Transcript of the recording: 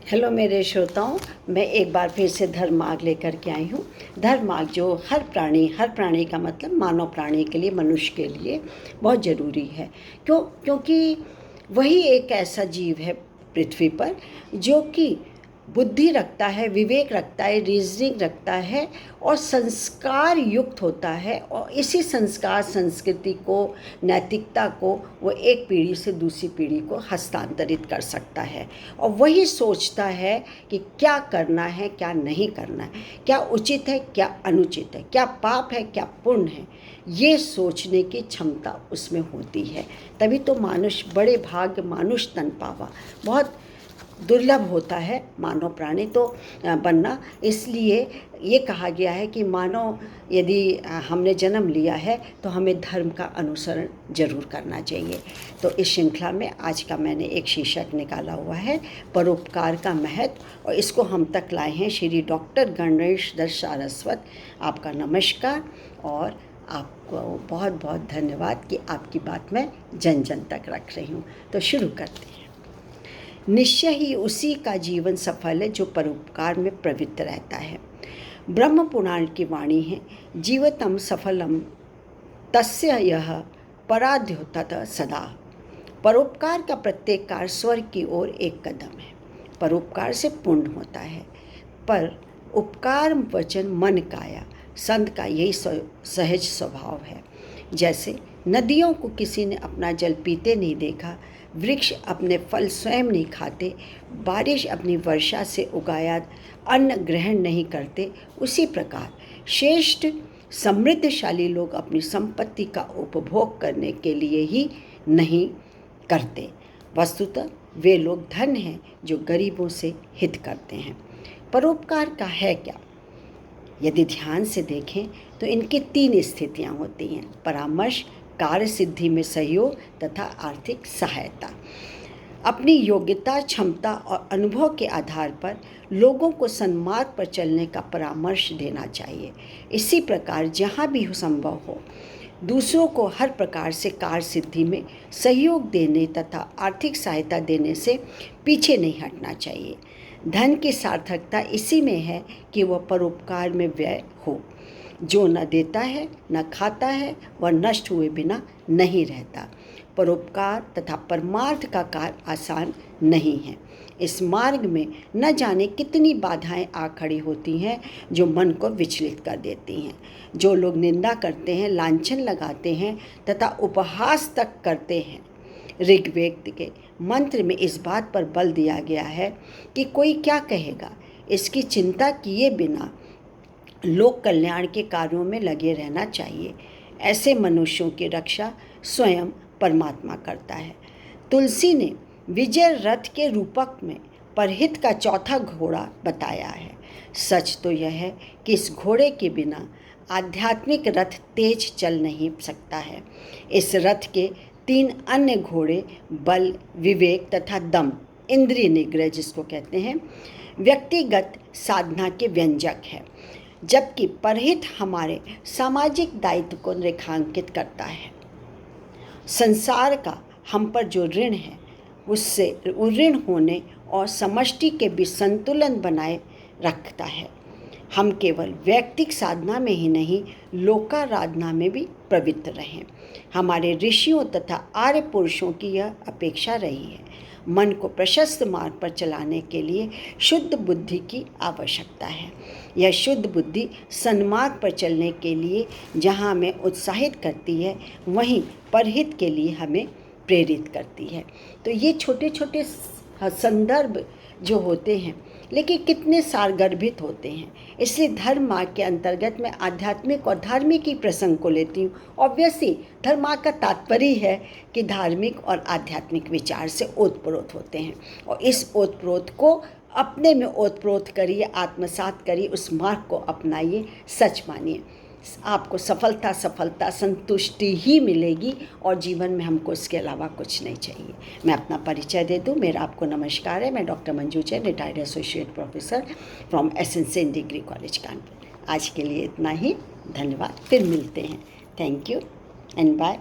Hello मेरे श्रोताओं, मैं एक बार फिर से धर्मार्ग लेकर के आई हूँ। धर्मार्ग जो हर प्राणी का मतलब मानव प्राणी के लिए, मनुष्य के लिए बहुत ज़रूरी है। क्योंकि वही एक ऐसा जीव है पृथ्वी पर जो कि बुद्धि रखता है, विवेक रखता है, रीजनिंग रखता है और संस्कार युक्त होता है, और इसी संस्कार संस्कृति को, नैतिकता को वो एक पीढ़ी से दूसरी पीढ़ी को हस्तांतरित कर सकता है। और वही सोचता है कि क्या करना है, क्या नहीं करना है, क्या उचित है, क्या अनुचित है, क्या पाप है, क्या पुण्य है। ये सोचने की क्षमता उसमें होती है। तभी तो मानुष, बड़े भाग्य मानुष तन पावा, बहुत दुर्लभ होता है मानव प्राणी तो बनना। इसलिए ये कहा गया है कि मानव यदि हमने जन्म लिया है तो हमें धर्म का अनुसरण जरूर करना चाहिए। तो इस श्रृंखला में आज का मैंने एक शीर्षक निकाला हुआ है, परोपकार का महत्व, और इसको हम तक लाए हैं श्री डॉक्टर गणेश दत्त सारस्वत। आपका नमस्कार और आपको बहुत बहुत धन्यवाद कि आपकी बात मैं जन जन तक रख रही हूँ। तो शुरू करते हैं। निश्चय ही उसी का जीवन सफल है जो परोपकार में प्रवृत्त रहता है। ब्रह्म पुराण की वाणी है, जीवतम सफलम तस्य यह पराध्योतत सदा। परोपकार का प्रत्येक कार्य स्वर्ग की ओर एक कदम है। परोपकार से पुण्य होता है, पर उपकार वचन मन काया संत का यही सहज स्वभाव है। जैसे नदियों को किसी ने अपना जल पीते नहीं देखा, वृक्ष अपने फल स्वयं नहीं खाते, बारिश अपनी वर्षा से उगाया अन्न ग्रहण नहीं करते, उसी प्रकार श्रेष्ठ समृद्धशाली लोग अपनी संपत्ति का उपभोग करने के लिए ही नहीं करते। वस्तुतः वे लोग धन हैं जो गरीबों से हित करते हैं। परोपकार का है क्या? यदि ध्यान से देखें तो इनकी 3 स्थितियां होती हैं: परामर्श, कार्य सिद्धि में सहयोग तथा आर्थिक सहायता। अपनी योग्यता, क्षमता और अनुभव के आधार पर लोगों को सन्मार्ग पर चलने का परामर्श देना चाहिए। इसी प्रकार जहाँ भी संभव हो दूसरों को हर प्रकार से कार्य सिद्धि में सहयोग देने तथा आर्थिक सहायता देने से पीछे नहीं हटना चाहिए। धन की सार्थकता इसी में है कि वह परोपकार में व्यय हो। जो न देता है न खाता है वह नष्ट हुए बिना नहीं रहता। परोपकार तथा परमार्थ का कार्य आसान नहीं है। इस मार्ग में न जाने कितनी बाधाएं आ खड़ी होती हैं जो मन को विचलित कर देती हैं। जो लोग निंदा करते हैं, लांछन लगाते हैं तथा उपहास तक करते हैं। ऋग्वेद के मंत्र में इस बात पर बल दिया गया है कि कोई क्या कहेगा, इसकी चिंता किए बिना लोक कल्याण के कार्यों में लगे रहना चाहिए। ऐसे मनुष्यों की रक्षा स्वयं परमात्मा करता है। तुलसी ने विजय रथ के रूपक में परहित का चौथा घोड़ा बताया है। सच तो यह है कि इस घोड़े के बिना आध्यात्मिक रथ तेज चल नहीं सकता है। इस रथ के 3 अन्य घोड़े बल, विवेक तथा दम, इंद्रिय निग्रह जिसको कहते हैं, व्यक्तिगत साधना के व्यंजक है, जबकि परहित हमारे सामाजिक दायित्व को रेखांकित करता है। संसार का हम पर जो ऋण है उससे ऋण होने और समष्टि के बीच संतुलन बनाए रखता है। हम केवल वैयक्तिक साधना में ही नहीं, लोकाराधना में भी प्रवृत्त रहें। हमारे ऋषियों तथा आर्य पुरुषों की यह अपेक्षा रही है। मन को प्रशस्त मार्ग पर चलाने के लिए शुद्ध बुद्धि की आवश्यकता है। यह शुद्ध बुद्धि सन्मार्ग पर चलने के लिए जहाँ हमें उत्साहित करती है, वहीं परहित के लिए हमें प्रेरित करती है। तो ये छोटे छोटे संदर्भ जो होते हैं, लेकिन कितने सारगर्भित होते हैं। इसलिए धर्म मार्ग के अंतर्गत मैं आध्यात्मिक और धार्मिक ही प्रसंग को लेती हूँ। ऑब्वियसली धर्म मार्ग का तात्पर्य है कि धार्मिक और आध्यात्मिक विचार से ओतप्रोत होते हैं, और इस ओतप्रोत को अपने में ओतप्रोत करिए, आत्मसात करिए, उस मार्ग को अपनाइए, सच मानिए। आपको सफलता संतुष्टि ही मिलेगी, और जीवन में हमको इसके अलावा कुछ नहीं चाहिए। मैं अपना परिचय दे दूं। मेरा आपको नमस्कार है। मैं doctor Manju Jain, retired associate professor from SN degree college Kanpur. आज के लिए इतना ही। धन्यवाद। फिर मिलते हैं। Thank you and bye.